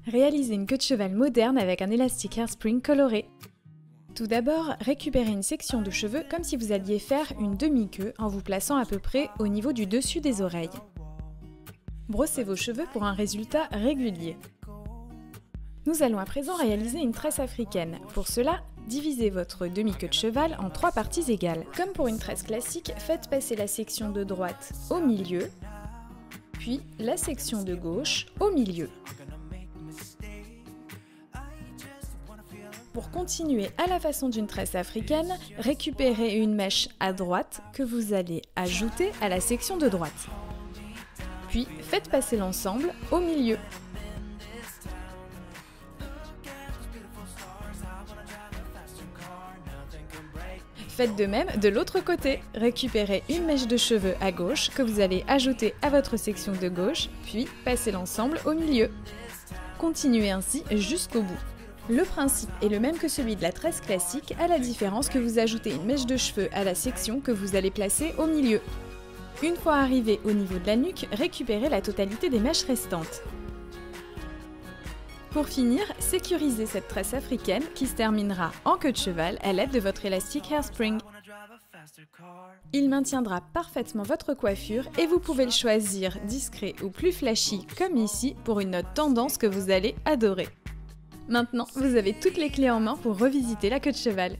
Réalisez une queue de cheval moderne avec un élastique hairspring coloré. Tout d'abord, récupérez une section de cheveux comme si vous alliez faire une demi-queue en vous plaçant à peu près au niveau du dessus des oreilles. Brossez vos cheveux pour un résultat régulier. Nous allons à présent réaliser une tresse africaine. Pour cela, divisez votre demi-queue de cheval en 3 parties égales. Comme pour une tresse classique, faites passer la section de droite au milieu, puis la section de gauche au milieu. Pour continuer à la façon d'une tresse africaine, récupérez une mèche à droite que vous allez ajouter à la section de droite. Puis faites passer l'ensemble au milieu. Faites de même de l'autre côté. Récupérez une mèche de cheveux à gauche que vous allez ajouter à votre section de gauche, puis passez l'ensemble au milieu. Continuez ainsi jusqu'au bout. Le principe est le même que celui de la tresse classique, à la différence que vous ajoutez une mèche de cheveux à la section que vous allez placer au milieu. Une fois arrivé au niveau de la nuque, récupérez la totalité des mèches restantes. Pour finir, sécurisez cette tresse africaine qui se terminera en queue de cheval à l'aide de votre élastique hairspring. Il maintiendra parfaitement votre coiffure et vous pouvez le choisir discret ou plus flashy comme ici pour une note tendance que vous allez adorer. Maintenant, vous avez toutes les clés en main pour revisiter la queue de cheval.